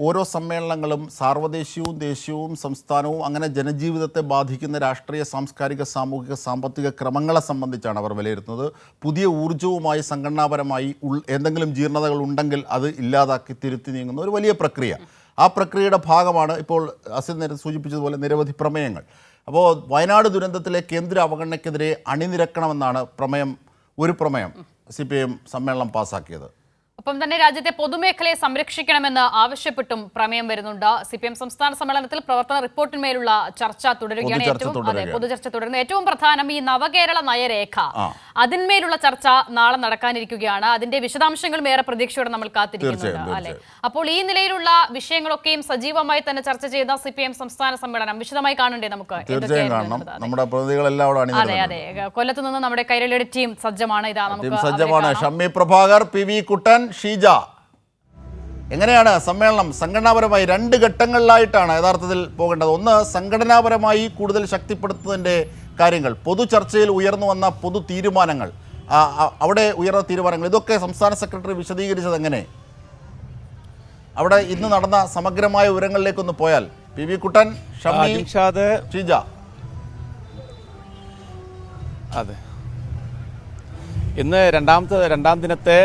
ഓരോ സമ്മേളനങ്ങളും സാർവദേശീയവും ദേശീയവും സംസ്ഥാനവും അങ്ങനെ ജനജീവിതത്തെ ബാധിക്കുന്ന രാഷ്ട്രീയ സാംസ്കാരിക സാമൂഹിക സാമ്പത്തിക ക്രമങ്ങളെ സംബന്ധിച്ചാണ് അവർ വിലയിരുത്തുന്നത്. പുതിയ ഊർജ്ജവുമായി സംഘടനാപരമായി എന്തെങ്കിലും ജീർണതകൾ ഉണ്ടെങ്കിൽ അത് ഇല്ലാതാക്കി തിരുത്തി നീങ്ങുന്ന ഒരു വലിയ പ്രക്രിയ. ആ പ്രക്രിയയുടെ ഭാഗമാണ് ഇപ്പോൾ അസിൽ നേരത്തെ സൂചിപ്പിച്ചതുപോലെ നിരവധി പ്രമേയങ്ങൾ. അപ്പോൾ വയനാട് ദുരന്തത്തിലെ കേന്ദ്ര അവഗണനയ്ക്കെതിരെ അണിനിരക്കണമെന്നാണ് ഒരു പ്രമേയം CPIM സമ്മേളനം പാസാക്കിയത്. ഒപ്പം തന്നെ രാജ്യത്തെ പൊതുമേഖലയെ സംരക്ഷിക്കണമെന്ന് ആവശ്യപ്പെട്ടും പ്രമേയം വരുന്നുണ്ട്. CPIM സംസ്ഥാന സമ്മേളനത്തിൽ പ്രവർത്തന റിപ്പോർട്ടിന്മേലുള്ള ചർച്ച തുടരുകയാണ്. പൊതുചർച്ച തുടരുന്നു. ഏറ്റവും പ്രധാനം ഈ നവകേരള നയരേഖ, അതിന്മേലുള്ള ചർച്ച നാളെ നടക്കാനിരിക്കുകയാണ്. അതിന്റെ വിശദാംശങ്ങളും ഏറെ പ്രതീക്ഷയോടെ നമ്മൾ കാത്തിരിക്കുന്നുണ്ട് അല്ലെ. അപ്പോൾ ഈ നിലയിലുള്ള വിഷയങ്ങളൊക്കെയും സജീവമായി തന്നെ ചർച്ച ചെയ്ത CPIM സംസ്ഥാന സമ്മേളനം വിശദമായി കാണണ്ടേ നമുക്ക്? അതെ അതെ, കൊല്ലത്ത് നിന്ന് നമ്മുടെ കൈരളിയുടെ ടീം സജ്ജമാണ്. ഇതാ നമുക്ക് ഷമ്മി പ്രഭാകർ, PV കുട്ടൻ, ഷീജ. എങ്ങനെയാണ് സമ്മേളനം സംഘടനാപരമായി 2 ഘട്ടങ്ങളിലായിട്ടാണ് യഥാർത്ഥത്തിൽ പോകേണ്ടത്? ഒന്ന്, സംഘടനാപരമായി കൂടുതൽ ശക്തിപ്പെടുത്തുന്നതിൻ്റെ കാര്യങ്ങൾ, പൊതു ചർച്ചയിൽ ഉയർന്നു വന്ന പൊതു തീരുമാനങ്ങൾ, അവിടെ ഉയർന്ന തീരുമാനങ്ങൾ, ഇതൊക്കെ സംസ്ഥാന സെക്രട്ടറി വിശദീകരിച്ചത് എങ്ങനെ? അവിടെ ഇന്ന് നടന്ന സമഗ്രമായ വിവരങ്ങളിലേക്കൊന്ന് പോയാൽ PV കുട്ടൻ, ഷമ്മി, ഷീജ. അതെ, ഇന്ന് രണ്ടാം ദിനത്തെ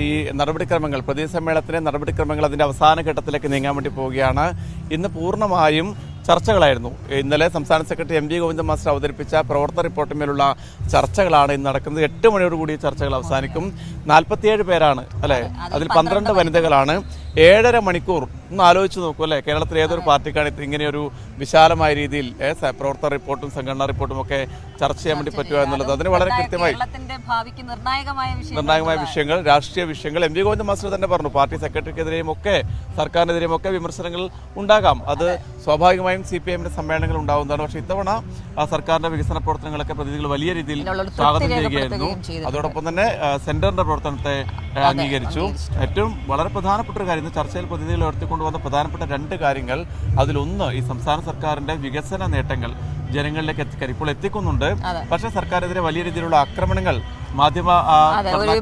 ഈ നടപടിക്രമങ്ങൾ, പ്രതിനിധി സമ്മേളനത്തിലെ നടപടിക്രമങ്ങൾ അതിൻ്റെ അവസാന ഘട്ടത്തിലേക്ക് നീങ്ങാൻ വേണ്ടി പോവുകയാണ്. ഇന്ന് പൂർണ്ണമായും ചർച്ചകളായിരുന്നു. ഇന്നലെ സംസ്ഥാന സെക്രട്ടറി MV ഗോവിന്ദൻ മാസ്റ്റർ അവതരിപ്പിച്ച പ്രവർത്തന റിപ്പോർട്ടിന്മേലുള്ള ചർച്ചകളാണ് ഇന്ന് നടക്കുന്നത്. 8 മണിയോടുകൂടി ചർച്ചകൾ അവസാനിക്കും. 47 പേരാണ് അല്ലെ, അതിൽ 12 വനിതകളാണ്. 7.5 മണിക്കൂർ. ഒന്ന് ആലോചിച്ച് നോക്കൂ അല്ലെ, കേരളത്തിൽ ഏതൊരു പാർട്ടിക്കാണ് ഇങ്ങനെയൊരു വിശാലമായ രീതിയിൽ പ്രവർത്തന റിപ്പോർട്ടും സംഘടനാ റിപ്പോർട്ടും ഒക്കെ ചർച്ച ചെയ്യാൻ വേണ്ടി പറ്റുക എന്നുള്ളത്. അതിന് വളരെ കൃത്യമായി നിർണായകമായ വിഷയങ്ങൾ, രാഷ്ട്രീയ വിഷയങ്ങൾ MV ഗോവിന്ദൻ മാസ്റ്റർ തന്നെ പറഞ്ഞു. പാർട്ടി സെക്രട്ടറിക്കെതിരെയും ഒക്കെ സർക്കാരിനെതിരെയും ഒക്കെ വിമർശനങ്ങൾ ഉണ്ടാകാം. അത് സ്വാഭാവികമായും CPIMന്റെ സമ്മേളനങ്ങൾ ഉണ്ടാവുന്നതാണ്. പക്ഷേ ഇത്തവണ ആ സർക്കാരിന്റെ വികസന പ്രവർത്തനങ്ങളൊക്കെ പ്രതിനിധികൾ വലിയ രീതിയിൽ സ്വാഗതം ചെയ്യുകയായിരുന്നു. അതോടൊപ്പം തന്നെ സെന്ററിന്റെ പ്രവർത്തനത്തെ അംഗീകരിച്ചു. ഏറ്റവും വളരെ പ്രധാനപ്പെട്ട ഒരു കാര്യം, ചർച്ചയിൽ പ്രതിനിധികൾ ഉയർത്തിക്കൊണ്ടുവന്ന പ്രധാനപ്പെട്ട 2 കാര്യങ്ങൾ, അതിലൊന്ന് ഈ സംസ്ഥാന സർക്കാരിന്റെ വികസന നേട്ടങ്ങൾ ജനങ്ങളിലേക്ക് എത്തിക്കാൻ ഇപ്പോൾ എത്തിക്കുന്നുണ്ട്. പക്ഷേ സർക്കാരിനെതിരെ വലിയ രീതിയിലുള്ള ആക്രമണങ്ങൾ മാധ്യമങ്ങൾ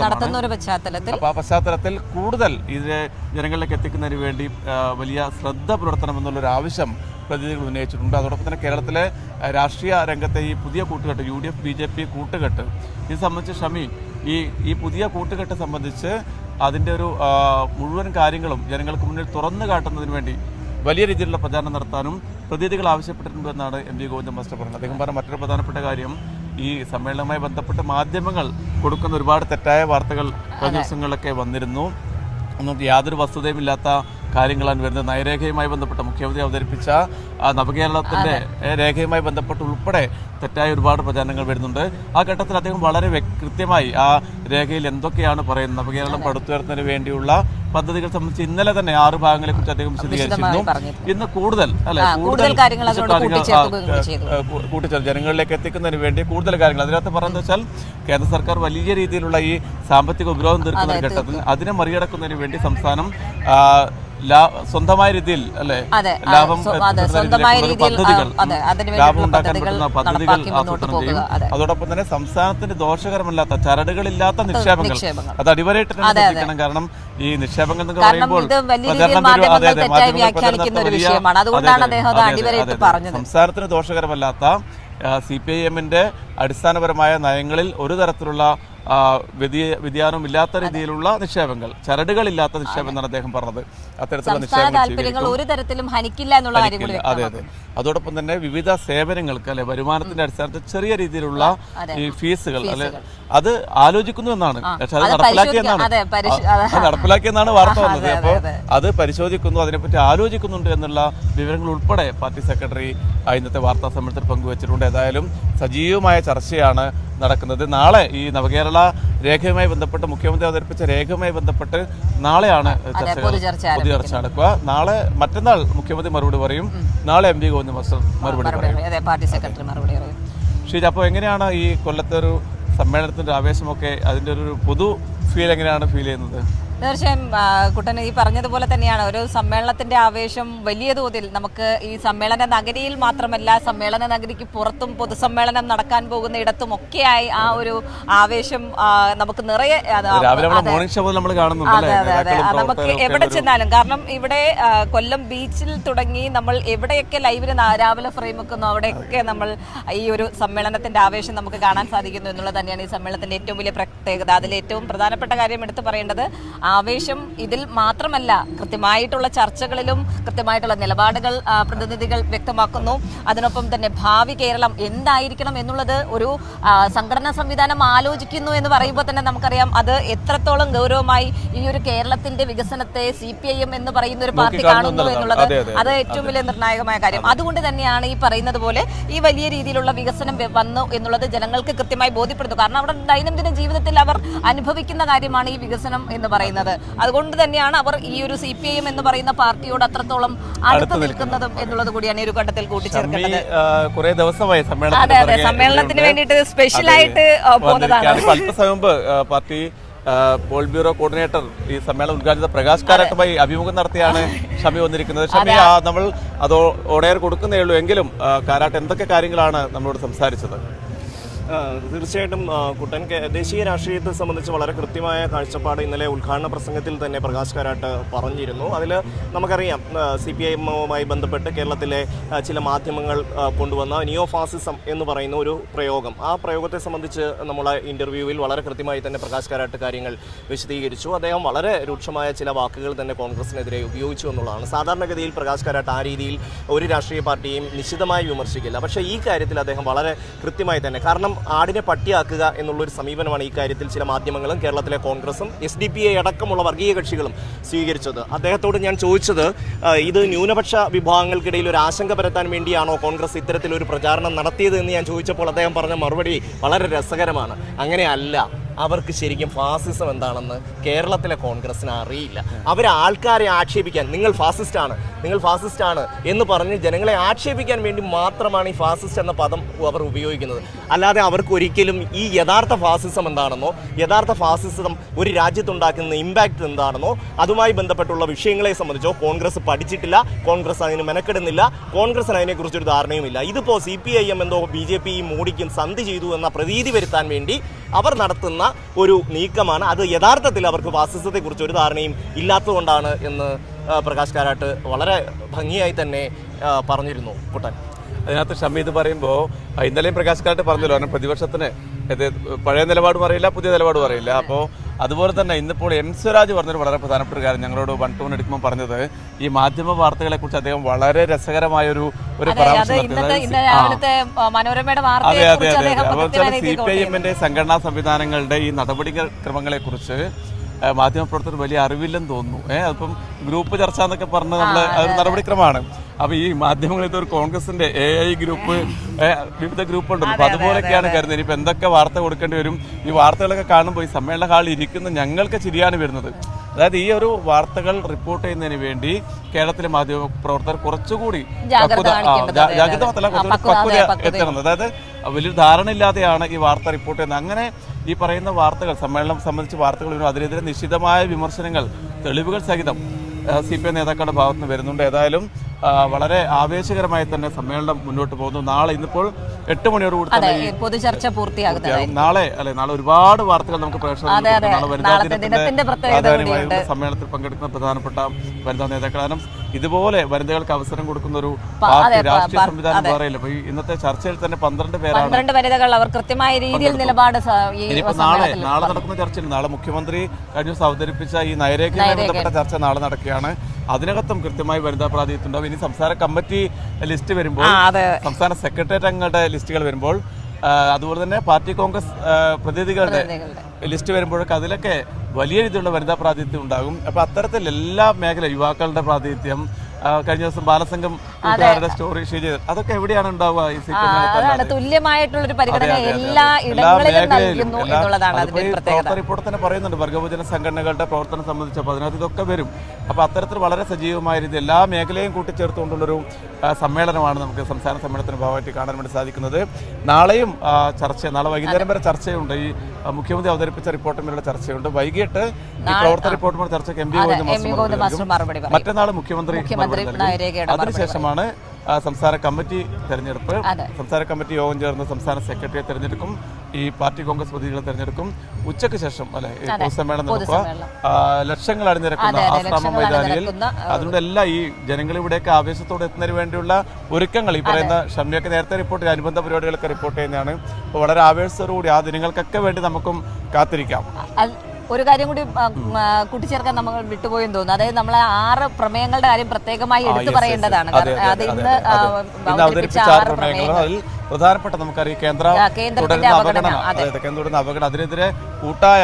നടത്തുന്ന ഒരു പശ്ചാത്തലത്തിൽ, അപ്പോൾ ആ പശ്ചാത്തലത്തിൽ കൂടുതൽ ഇത് ജനങ്ങളിലേക്ക് എത്തിക്കുന്നതിന് വേണ്ടി വലിയ ശ്രദ്ധ പുലർത്തണമെന്നുള്ളൊരു ആവശ്യം പ്രതിനിധികൾ ഉന്നയിച്ചിട്ടുണ്ട്. അതോടൊപ്പം തന്നെ കേരളത്തിലെ രാഷ്ട്രീയ രംഗത്തെ ഈ പുതിയ കൂട്ടുകെട്ട്, UDF BJP കൂട്ടുകെട്ട്, ഇത് സംബന്ധിച്ച് ഷമി, ഈ പുതിയ കൂട്ടുകെട്ട് സംബന്ധിച്ച് അതിൻ്റെ ഒരു മുഴുവൻ കാര്യങ്ങളും ജനങ്ങൾക്ക് മുന്നിൽ തുറന്നു കാട്ടുന്നതിന് വേണ്ടി വലിയ രീതിയിലുള്ള പ്രചാരണം നടത്താനും പ്രതിനിധികൾ ആവശ്യപ്പെട്ടിട്ടുണ്ടെന്നാണ് MV ഗോവിന്ദൻ മാസ്റ്റർ പറഞ്ഞത്. അദ്ദേഹം പറഞ്ഞ മറ്റൊരു പ്രധാനപ്പെട്ട കാര്യം, ഈ സമ്മേളനവുമായി ബന്ധപ്പെട്ട് മാധ്യമങ്ങൾ കൊടുക്കുന്ന ഒരുപാട് തെറ്റായ വാർത്തകൾ കഴിഞ്ഞ ദിവസങ്ങളിലൊക്കെ വന്നിരുന്നു. ഒന്നും യാതൊരു വസ്തുതയുമില്ലാത്ത കാര്യങ്ങളാണ് വരുന്നത്. നയരേഖയുമായി ബന്ധപ്പെട്ട മുഖ്യമന്ത്രി അവതരിപ്പിച്ച നവകേരളത്തിന്റെ രേഖയുമായി ബന്ധപ്പെട്ട് ഉൾപ്പെടെ തെറ്റായ ഒരുപാട് പ്രചാരണങ്ങൾ വരുന്നുണ്ട്. ആ ഘട്ടത്തിൽ അദ്ദേഹം വളരെ കൃത്യമായി ആ രേഖയിൽ എന്തൊക്കെയാണ് പറയുന്നത്, നവകേരളം പടുത്തുയർത്തുന്നതിന് വേണ്ടിയുള്ള പദ്ധതികൾ സംബന്ധിച്ച് ഇന്നലെ തന്നെ 6 ഭാഗങ്ങളെ കുറിച്ച് അദ്ദേഹം വിശദീകരിച്ചിരുന്നു. ഇന്ന് കൂടുതൽ കൂട്ടിച്ചേർത്ത് ജനങ്ങളിലേക്ക് എത്തിക്കുന്നതിന് വേണ്ടി കൂടുതൽ കാര്യങ്ങൾ അതിനകത്ത് പറയുന്നത് വെച്ചാൽ, കേന്ദ്ര സർക്കാർ വലിയ രീതിയിലുള്ള ഈ സാമ്പത്തിക ഉപരോധം തീർക്കുന്ന ഘട്ടത്തിൽ അതിനെ മറികടക്കുന്നതിന് വേണ്ടി സംസ്ഥാനം സ്വന്തമായ രീതിയിൽ അല്ലെ ലാഭം ഉണ്ടാക്കാൻ പറ്റുന്ന പദ്ധതികൾ ആസൂത്രണം ചെയ്യും. അതോടൊപ്പം തന്നെ സംസ്ഥാനത്തിന് ദോഷകരമല്ലാത്ത, ചരടുകളില്ലാത്ത നിക്ഷേപങ്ങൾ അത് അടിവരയിട്ട് ശ്രദ്ധിക്കണം. കാരണം ഈ നിക്ഷേപങ്ങൾ എന്നൊക്കെ പറയുമ്പോൾ സംസ്ഥാനത്തിന് ദോഷകരമല്ലാത്ത CPIMന്റെ അടിസ്ഥാനപരമായ നയങ്ങളിൽ ഒരു തരത്തിലുള്ള വ്യതിയാനവും ഇല്ലാത്ത രീതിയിലുള്ള നിക്ഷേപങ്ങൾ, ചരടുകളില്ലാത്ത നിക്ഷേപം എന്നാണ് അദ്ദേഹം പറഞ്ഞത്. അത്തരത്തിലുള്ള നിക്ഷേപങ്ങൾ ഒരു തരത്തിലും ഹനിക്കില്ല എന്നുള്ള കാര്യം കൂടി. അതെ. അതോടൊപ്പം തന്നെ വിവിധ സേവനങ്ങൾക്ക് അല്ലെ, വരുമാനത്തിന്റെ അടിസ്ഥാനത്തിൽ ചെറിയ രീതിയിലുള്ള ഈ ഫീസുകൾ അല്ലെ, അത് ആലോചിക്കുന്നു എന്നാണ്. പക്ഷെ അത് നടപ്പിലാക്കിയെന്നാണ് വാർത്ത വന്നത്. അപ്പോൾ അത് പരിശോധിക്കുന്നു, അതിനെപ്പറ്റി ആലോചിക്കുന്നുണ്ട് എന്നുള്ള വിവരങ്ങൾ ഉൾപ്പെടെ പാർട്ടി സെക്രട്ടറി ഇന്നത്തെ വാർത്താ സമ്മേളനത്തിൽ പങ്കുവച്ചിട്ടുണ്ട്. ഏതായാലും സജീവമായ ചർച്ചയാണ് നടക്കുന്നത്. നാളെ ഈ നവകേരള രേഖയുമായി ബന്ധപ്പെട്ട്, മുഖ്യമന്ത്രി അവതരിപ്പിച്ച രേഖയുമായി ബന്ധപ്പെട്ട് നാളെയാണ് പൊതു ചർച്ച നടക്കുക. മറ്റന്നാൾ മുഖ്യമന്ത്രി മറുപടി പറയും. നാളെ MV ഗോവിന്ദൻ മാസ്റ്റർ മറുപടി പറയും. ഷീജ, അപ്പോൾ എങ്ങനെയാണ് ഈ കൊല്ലത്തെ ഒരു സമ്മേളനത്തിന്റെ ആവേശമൊക്കെ, അതിന്റെ ഒരു പൊതു ഫീൽ എങ്ങനെയാണ് ഫീൽ ചെയ്യുന്നത്? തീർച്ചയായും കുട്ടൻ ഈ പറഞ്ഞതുപോലെ തന്നെയാണ് ഒരു സമ്മേളനത്തിന്റെ ആവേശം വലിയ തോതിൽ നമുക്ക് ഈ സമ്മേളന നഗരിയിൽ മാത്രമല്ല സമ്മേളന നഗരിക്ക് പുറത്തും പൊതുസമ്മേളനം നടക്കാൻ പോകുന്ന ഇടത്തും ഒക്കെയായി ആ ഒരു ആവേശം നമുക്ക് നിറയെ നമുക്ക് എവിടെ ചെന്നാലും കാരണം ഇവിടെ കൊല്ലം ബീച്ചിൽ തുടങ്ങി നമ്മൾ എവിടെയൊക്കെ ലൈവിന് രാവിലെ ഫ്രെയിം വെക്കുന്നു അവിടെയൊക്കെ നമ്മൾ ഈ ഒരു സമ്മേളനത്തിന്റെ ആവേശം നമുക്ക് കാണാൻ സാധിക്കുന്നു എന്നുള്ളത് തന്നെയാണ് ഈ സമ്മേളനത്തിന്റെ ഏറ്റവും വലിയ പ്രത്യേകത. അതിൽ ഏറ്റവും പ്രധാനപ്പെട്ട കാര്യം എടുത്തു പറയേണ്ടത് ആവേശം ഇതിൽ മാത്രമല്ല കൃത്യമായിട്ടുള്ള ചർച്ചകളിലും കൃത്യമായിട്ടുള്ള നിലപാടുകൾ പ്രതിനിധികൾ വ്യക്തമാക്കുന്നു. അതിനൊപ്പം തന്നെ ഭാവി കേരളം എന്തായിരിക്കണം എന്നുള്ളത് ഒരു സംഘടനാ സംവിധാനം ആലോചിക്കുന്നു എന്ന് പറയുമ്പോൾ തന്നെ നമുക്കറിയാം അത് എത്രത്തോളം ഗൗരവമായി ഈ ഒരു കേരളത്തിന്റെ വികസനത്തെ CPIM എന്ന് പറയുന്ന ഒരു പാർട്ടി കാണുന്നു എന്നുള്ളത് അത് ഏറ്റവും വലിയ നിർണായകമായ കാര്യം. അതുകൊണ്ട് തന്നെയാണ് ഈ പറയുന്നത് പോലെ ഈ വലിയ രീതിയിലുള്ള വികസനം വന്നു എന്നുള്ളത് ജനങ്ങൾക്ക് കൃത്യമായി ബോധ്യപ്പെടുന്നു. കാരണം അവിടെ ദൈനംദിന ജീവിതത്തിൽ അവർ അനുഭവിക്കുന്ന കാര്യമാണ് ഈ വികസനം എന്ന് പറയുന്നത്. അതുകൊണ്ട് തന്നെയാണ് അവർ ഈ ഒരു CPIM എന്ന് പറയുന്ന പാർട്ടിയോട് അത്രത്തോളം അടുത്ത് നിൽക്കുന്നതും എന്നുള്ളത് കൂടിയാണ് ഈ ഒരു ഘട്ടത്തിൽ കൂട്ടിച്ചേർക്കുന്നത്. കുറെ ദിവസമായി സമ്മേളനത്തിന് വേണ്ടിയിട്ട് സ്പെഷ്യലായിട്ട് പോകുന്നതാണ്. അല്പസമയം മുമ്പ് പാർട്ടി പോൾ ബ്യൂറോ കോർഡിനേറ്റർ ഈ സമ്മേളനം ഉദ്ഘാടന പ്രകാശ് കാരാട്ടുമായി അഭിമുഖം നടത്തിയാണ് ഷമി വന്നിരിക്കുന്നത്. ഷമി, നമ്മൾ അത് ഓണയർ കൊടുക്കുന്നേ ഉള്ളൂ എങ്കിലും കാരാട്ട് എന്തൊക്കെ കാര്യങ്ങളാണ് നമ്മളോട് സംസാരിച്ചത്? തീർച്ചയായിട്ടും കുട്ടൻ ദേശീയ രാഷ്ട്രീയത്തെ സംബന്ധിച്ച് വളരെ കൃത്യമായ കാഴ്ചപ്പാട് ഇന്നലെ ഉദ്ഘാടന പ്രസംഗത്തിൽ തന്നെ പ്രകാശ് കാരാട്ട് പറഞ്ഞിരുന്നു. അതിൽ നമുക്കറിയാം CPIMമായി ബന്ധപ്പെട്ട് കേരളത്തിലെ ചില മാധ്യമങ്ങൾ കൊണ്ടുവന്ന നിയോ ഫാസിസം എന്ന് പറയുന്ന ഒരു പ്രയോഗം, ആ പ്രയോഗത്തെ സംബന്ധിച്ച് നമ്മളെ ഇൻ്റർവ്യൂവിൽ വളരെ കൃത്യമായി തന്നെ പ്രകാശ് കാരാട്ട് കാര്യങ്ങൾ വിശദീകരിച്ചു. അദ്ദേഹം വളരെ രൂക്ഷമായ ചില വാക്കുകൾ തന്നെ കോൺഗ്രസിനെതിരെ ഉപയോഗിച്ചു എന്നുള്ളതാണ്. സാധാരണഗതിയിൽ പ്രകാശ് കാരാട്ട് ആ രീതിയിൽ ഒരു രാഷ്ട്രീയ പാർട്ടിയും നിശിതമായി വിമർശിക്കില്ല. പക്ഷേ ഈ കാര്യത്തിൽ അദ്ദേഹം വളരെ കൃത്യമായി തന്നെ, കാരണം ആടിനെ പട്ടിയാക്കുക എന്നുള്ളൊരു സമീപനമാണ് ഈ കാര്യത്തിൽ ചില മാധ്യമങ്ങളും കേരളത്തിലെ കോൺഗ്രസും SDPI അടക്കമുള്ള വർഗീയ കക്ഷികളും സ്വീകരിച്ചത്. അദ്ദേഹത്തോട് ഞാൻ ചോദിച്ചത്, ഇത് ന്യൂനപക്ഷ വിഭാഗങ്ങൾക്കിടയിൽ ഒരു ആശങ്ക പരത്താൻ വേണ്ടിയാണോ കോൺഗ്രസ് ഇത്തരത്തിലൊരു പ്രചാരണം നടത്തിയത് എന്ന് ഞാൻ ചോദിച്ചപ്പോൾ അദ്ദേഹം പറഞ്ഞ മറുപടി വളരെ രസകരമാണ്. അങ്ങനെയല്ല, അവർക്ക് ശരിക്കും ഫാസിസം എന്താണെന്ന് കേരളത്തിലെ കോൺഗ്രസിന് അറിയില്ല. അവർ ആൾക്കാരെ ആക്ഷേപിക്കാൻ നിങ്ങൾ ഫാസിസ്റ്റാണ് എന്ന് പറഞ്ഞ് ജനങ്ങളെ ആക്ഷേപിക്കാൻ വേണ്ടി മാത്രമാണ് ഈ ഫാസിസ്റ്റ് എന്ന പദം അവർ ഉപയോഗിക്കുന്നത്. അല്ലാതെ അവർക്ക് ഒരിക്കലും ഈ യഥാർത്ഥ ഫാസിസം എന്താണെന്നോ യഥാർത്ഥ ഫാസിസം ഒരു രാജ്യത്തുണ്ടാക്കുന്ന ഇമ്പാക്റ്റ് എന്താണെന്നോ അതുമായി ബന്ധപ്പെട്ടുള്ള വിഷയങ്ങളെ സംബന്ധിച്ചോ കോൺഗ്രസ് പഠിച്ചിട്ടില്ല. കോൺഗ്രസ് അതിന് മെനക്കെടുന്നില്ല. കോൺഗ്രസിന് അതിനെക്കുറിച്ചൊരു ധാരണയുമില്ല. ഇതിപ്പോൾ CPIM എന്തോ BJP മോഡിക്കും സന്ധി ചെയ്തു എന്ന പ്രതീതി വരുത്താൻ വേണ്ടി അവർ നടത്തുന്ന ഒരു നീക്കമാണ്. അത് യഥാർത്ഥത്തിൽ അവർക്ക് ഫാസിസത്തെക്കുറിച്ച് ഒരു ധാരണയും ഇല്ലാത്തതുകൊണ്ടാണ് എന്ന് പ്രകാശ് കാരാട്ട് വളരെ ഭംഗിയായി തന്നെ പറഞ്ഞിരുന്നു. കുട്ടൻ, അതിനകത്ത് ഷമി ഇത് പറയുമ്പോൾ ഇന്നലെയും പ്രകാശ് കാരാട്ട് പറഞ്ഞല്ലോ, കാരണം പ്രതിപക്ഷത്തിന് പഴയ നിലപാടും അറിയില്ല, പുതിയ നിലപാടും അറിയില്ല. അപ്പോൾ അതുപോലെ തന്നെ ഇന്നിപ്പോൾ എൻ സ്വരാജ് പറഞ്ഞൊരു വളരെ പ്രധാനപ്പെട്ട കാര്യം ഞങ്ങളോട് 1 ടൂൺ എടുക്കുമ്പോൾ പറഞ്ഞത്, ഈ മാധ്യമ വാർത്തകളെ കുറിച്ച് അദ്ദേഹം വളരെ രസകരമായൊരു പരാമർശം CPIMന്റെ സംഘടനാ സംവിധാനങ്ങളുടെ ഈ നടപടിക്രമങ്ങളെ കുറിച്ച് മാധ്യമപ്രവർത്തകർ വലിയ അറിവില്ലെന്ന് തോന്നുന്നു. അതിപ്പം ഗ്രൂപ്പ് ചർച്ച എന്നൊക്കെ പറഞ്ഞ് നമ്മൾ അതൊരു നടപടിക്രമമാണ്. അപ്പൊ ഈ മാധ്യമങ്ങളിൽ ഒരു കോൺഗ്രസിന്റെ AI ഗ്രൂപ്പ്, വിവിധ ഗ്രൂപ്പ് ഉണ്ടല്ലോ, അപ്പൊ അതുപോലെയൊക്കെയാണ് കരുതുന്നത്. ഇപ്പൊ എന്തൊക്കെ വാർത്ത കൊടുക്കേണ്ടി വരും? ഈ വാർത്തകളൊക്കെ കാണുമ്പോൾ ഈ സമ്മേളന ഹാളിൽ ഇരിക്കുന്ന ഞങ്ങൾക്ക് ചിരിയാണ് വരുന്നത്. അതായത് ഈ ഒരു വാർത്തകൾ റിപ്പോർട്ട് ചെയ്യുന്നതിന് വേണ്ടി കേരളത്തിലെ മാധ്യമ പ്രവർത്തകർ കുറച്ചുകൂടി പക്വത എത്തണം. അതായത് വലിയൊരു ധാരണ ഇല്ലാതെയാണ് ഈ വാർത്ത റിപ്പോർട്ട് ചെയ്യുന്നത്. അങ്ങനെ ഈ പറയുന്ന വാർത്തകൾ, സമ്മേളനം സംബന്ധിച്ച് വാർത്തകൾ വരുന്നു, അതിനെതിരെ നിശ്ചിതമായ വിമർശനങ്ങൾ തെളിവുകൾ സഹിതം CPI നേതാക്കളുടെ ഭാഗത്ത് നിന്ന് വരുന്നുണ്ട്. ഏതായാലും വളരെ ആവേശകരമായി തന്നെ സമ്മേളനം മുന്നോട്ട് പോകുന്നു. നാളെ ഇന്നിപ്പോൾ 8 മണിയോടുകൂടി തന്നെ പൊതുചർച്ച പൂർത്തിയാകും. നാളെ ഒരുപാട് വാർത്തകൾ നമുക്ക് സമ്മേളനത്തിൽ പങ്കെടുക്കുന്ന പ്രധാനപ്പെട്ട വനിതാ നേതാക്കൾ. കാരണം ഇതുപോലെ വനിതകൾക്ക് അവസരം കൊടുക്കുന്ന ഒരു പാർട്ടി രാഷ്ട്രീയ സംവിധാനം വേറെയില്ല. അപ്പൊ ഇന്നത്തെ ചർച്ചയിൽ തന്നെ 12 പേരാണ്. 12 വനിതകൾ അവർ കൃത്യമായ രീതിയിൽ നിലപാട്. നാളെ നടക്കുന്ന ചർച്ചയിൽ നാളെ മുഖ്യമന്ത്രി കഴിഞ്ഞ ദിവസം അവതരിപ്പിച്ച ഈ നയരേഖയുമായി ബന്ധപ്പെട്ട ചർച്ച നാളെ നടക്കുകയാണ്. അതിനകത്തും കൃത്യമായി വനിതാ പ്രാതിനിധ്യം ഉണ്ടാവും. ഇനി സംസ്ഥാന കമ്മിറ്റി ലിസ്റ്റ് വരുമ്പോൾ, സംസ്ഥാന സെക്രട്ടേറിയറ്റ് അംഗങ്ങളുടെ ലിസ്റ്റുകൾ വരുമ്പോൾ, അതുപോലെ തന്നെ പാർട്ടി കോൺഗ്രസ് പ്രതിനിധികളുടെ ലിസ്റ്റ് വരുമ്പോഴൊക്കെ അതിലൊക്കെ വലിയ രീതിയിലുള്ള വനിതാ പ്രാതിനിധ്യം ഉണ്ടാകും. അപ്പോൾ അത്തരത്തിൽ എല്ലാ മേഖല, യുവാക്കളുടെ പ്രാതിനിധ്യം, കഴിഞ്ഞ ദിവസം ബാലസംഘം കൂട്ടുകാരുടെ സ്റ്റോറി ഷെയർ ചെയ്തത്, അതൊക്കെ എവിടെയാണ് ഉണ്ടാവുക ഈ അതാണ് തുല്യമായിട്ടുള്ള ഒരു പരിഗണന എല്ലാ ഇടങ്ങളിലും നൽകുന്നു എന്നുള്ളതാണ് അതിന്റെ പ്രത്യേകത. റിപ്പോർട്ട് തന്നെ പറയുന്നുണ്ട് വർഗപൂജന സംഘടനകളുടെ പ്രവർത്തനം സംബന്ധിച്ചപ്പോൾ അതിനകത്ത് ഇതൊക്കെ വരും. അപ്പോൾ അത്തരത്തിൽ വളരെ സജീവമായ രീതി എല്ലാ മേഖലയും കൂട്ടിച്ചേർത്തുകൊണ്ടുള്ളൊരു സമ്മേളനമാണ് നമുക്ക് സംസ്ഥാന സമ്മേളനത്തിന് ഭാഗമായിട്ട് കാണാൻ വേണ്ടി സാധിക്കുന്നത്. നാളെയും നാളെ വൈകുന്നേരം വരെ ചർച്ചയുണ്ട്. ഈ മുഖ്യമന്ത്രി അവതരിപ്പിച്ച റിപ്പോർട്ടിന്മേലുള്ള ചർച്ചയുണ്ട്. വൈകിട്ട് ഈ പ്രവർത്തന റിപ്പോർട്ടുമായി ചർച്ചയ്ക്ക് എം പി മറുപടി പറയും. മറ്റന്നാൾ മുഖ്യമന്ത്രി അതിനുശേഷമാണ് സംസ്ഥാന കമ്മിറ്റി തെരഞ്ഞെടുപ്പ്. സംസ്ഥാന കമ്മിറ്റി യോഗം ചേർന്ന് സംസ്ഥാന സെക്രട്ടറിയെ തെരഞ്ഞെടുക്കും. ഈ പാർട്ടി കോൺഗ്രസ് പ്രതിനിധികളെ തെരഞ്ഞെടുക്കും. ഉച്ചയ്ക്ക് ശേഷം അല്ലെ പൊതുസമ്മേളനം നടക്കുക. ലക്ഷങ്ങൾ അണിനിരക്കുന്ന ആശ്രാമം മൈതാനിയിൽ അതിലൂടെ എല്ലാം ഈ ജനങ്ങൾ ഇവിടെയൊക്കെ ആവേശത്തോടെ എത്തുന്നതിന് വേണ്ടിയുള്ള ഒരുക്കങ്ങൾ ഈ പറയുന്ന ഷമ്മിയൊക്കെ നേരത്തെ റിപ്പോർട്ട് ചെയ്ത് അനുബന്ധ പരിപാടികളൊക്കെ റിപ്പോർട്ട് ചെയ്യുന്നതാണ്. അപ്പോൾ വളരെ ആവേശത്തോടുകൂടി ആ ദിനങ്ങൾക്കൊക്കെ വേണ്ടി നമുക്കും കാത്തിരിക്കാം. ഒരു കാര്യം കൂടി കൂട്ടിച്ചേർക്കാൻ നമ്മൾ വിട്ടുപോയെന്ന് തോന്നുന്നു. അതായത് നമ്മളെ 6 പ്രമേയങ്ങളുടെ കാര്യം പ്രത്യേകമായി എടുത്തു പറയേണ്ടതാണ്. അത് ഇന്ന് അവതരിപ്പിച്ച 6 പ്രമേയങ്ങൾ പ്രധാനപ്പെട്ട നമുക്കറിയാം കേന്ദ്രത്തിന്റെ അവഗണന, കേന്ദ്രത്തിന്റെ അവഗണന, അതിനെതിരെ കൂട്ടായ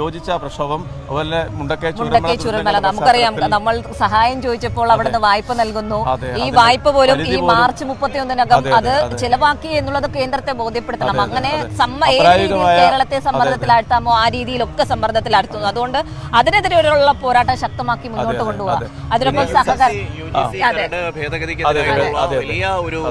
യോജിച്ച പ്രക്ഷോഭം, അതുപോലെ മുണ്ടക്കൈ ചൂരൽമല. നമുക്കറിയാം നമ്മൾ സഹായം ചോദിച്ചപ്പോൾ അവിടുന്ന് വായ്പ നൽകുന്നു. ഈ വായ്പ പോലും ഈ മാർച്ച് 31-നകം അത് ചിലവാക്കി എന്നുള്ളത് കേന്ദ്രത്തെ ബോധ്യപ്പെടുത്തണം. അങ്ങനെ ഏത് രീതിയിൽ കേരളത്തെ സമ്മർദ്ദത്തിലാഴ്ത്താമോ ആ രീതിയിലൊക്കെ സമ്മർദ്ദത്തിലാഴ്ത്തുന്നു. അതുകൊണ്ട് അതിനെതിരെയുള്ള പോരാട്ടം ശക്തമാക്കി മുന്നോട്ട് കൊണ്ടുപോകാം. അതിനൊപ്പം വലിയ ഒരു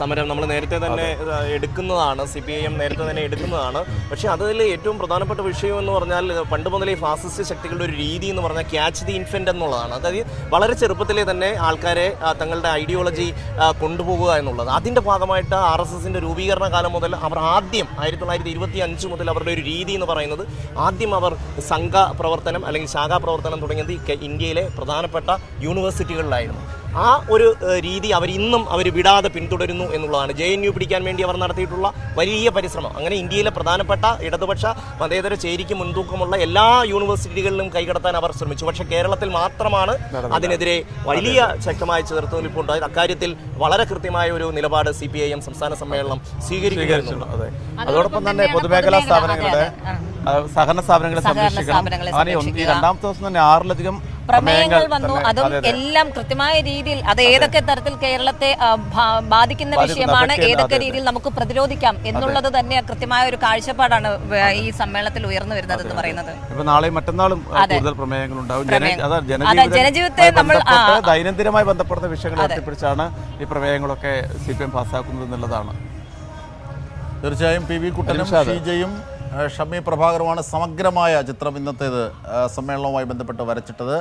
സമരം നമ്മൾ നേരത്തെ തന്നെ എടുക്കുന്നതാണ്, CPIM നേരത്തെ തന്നെ എടുക്കുന്നതാണ്. പക്ഷെ അതിൽ ഏറ്റവും പ്രധാനപ്പെട്ട വിഷയം എന്ന് പറഞ്ഞാൽ പണ്ട് മുതലേ ഫാസിസ്റ്റ് ശക്തികളുടെ ഒരു രീതി എന്ന് പറഞ്ഞാൽ ക്യാച്ച് ദി ഇൻഫന്റ് എന്നുള്ളതാണ്. അതായത് വളരെ ചെറുപ്പത്തിലെ തന്നെ ആൾക്കാരെ തങ്ങളുടെ ഐഡിയോളജി കൊണ്ടുപോകുക എന്നുള്ളത്. അതിൻ്റെ ഭാഗമായിട്ട് RSSന്റെ രൂപീകരണ കാലം മുതൽ അവർ ആദ്യം 1925 മുതൽ അവരുടെ ഒരു രീതി എന്ന് പറയുന്നത് ആദ്യം അവർ സംഘ പ്രവർത്തനം അല്ലെങ്കിൽ ശാഖാ പ്രവർത്തനം തുടങ്ങിയത് ഇന്ത്യയിലെ പ്രധാനപ്പെട്ട യൂണിവേഴ്സിറ്റികളിലായിരുന്നു. ആ ഒരു രീതി അവർ വിടാതെ പിന്തുടരുന്നു എന്നുള്ളതാണ്. JNU പിടിക്കാൻ വേണ്ടി അവർ നടത്തിയിട്ടുള്ള വലിയ പരിശ്രമം. അങ്ങനെ ഇന്ത്യയിലെ പ്രധാനപ്പെട്ട ഇടതുപക്ഷ മതേതര ചേരിക്ക് മുൻതൂക്കമുള്ള എല്ലാ യൂണിവേഴ്സിറ്റികളിലും കൈകടത്താൻ അവർ ശ്രമിച്ചു. പക്ഷേ കേരളത്തിൽ മാത്രമാണ് അതിനെതിരെ വലിയ ശക്തമായ ചെറുത്തുനിൽപ്പുണ്ടായത്. അക്കാര്യത്തിൽ വളരെ കൃത്യമായ ഒരു നിലപാട് CPIM സംസ്ഥാന സമ്മേളനം സ്വീകരിക്കുന്നു. അതോടൊപ്പം തന്നെ പൊതുമേഖലാ സ്ഥാപനങ്ങളുടെ സഹകരണ സ്ഥാപനങ്ങളെ സംരക്ഷിക്കണം. ഈ രണ്ടാമത്തെ ദിവസം തന്നെ 6-ലധികം പ്രമേയങ്ങൾ വന്നു. അതും എല്ലാം കൃത്യമായ രീതിയിൽ അത് ഏതൊക്കെ തരത്തിൽ കേരളത്തെ ബാധിക്കുന്ന വിഷയമാണ്, ഏതൊക്കെ രീതിയിൽ നമുക്ക് പ്രതിരോധിക്കാം എന്നുള്ളത് തന്നെ കൃത്യമായ ഒരു കാഴ്ചപ്പാടാണ് ഈ സമ്മേളനത്തിൽ ഉയർന്നു വരുന്നത് എന്ന് പറയുന്നത്. നാളെയും മറ്റന്നാളും കൂടുതൽ പ്രമേയങ്ങൾ ഉണ്ടാവും. ജനജീവിതത്തെ നമ്മൾ ദൈനംദിനമായി ബന്ധപ്പെടുന്ന വിഷയങ്ങൾ ഉയർത്തിപ്പിടിച്ചാണ് ഈ പ്രമേയങ്ങളൊക്കെ CPIM പാസ്സാക്കുന്നത് എന്നുള്ളതാണ്. തീർച്ചയായും PV കുട്ടനും ഷീജയും ഷമ്മി പ്രഭാകറുമാണ് സമഗ്രമായ ചിത്രം ഇന്നത്തേത് സമ്മേളനവുമായി ബന്ധപ്പെട്ട് വരച്ചിട്ടത്.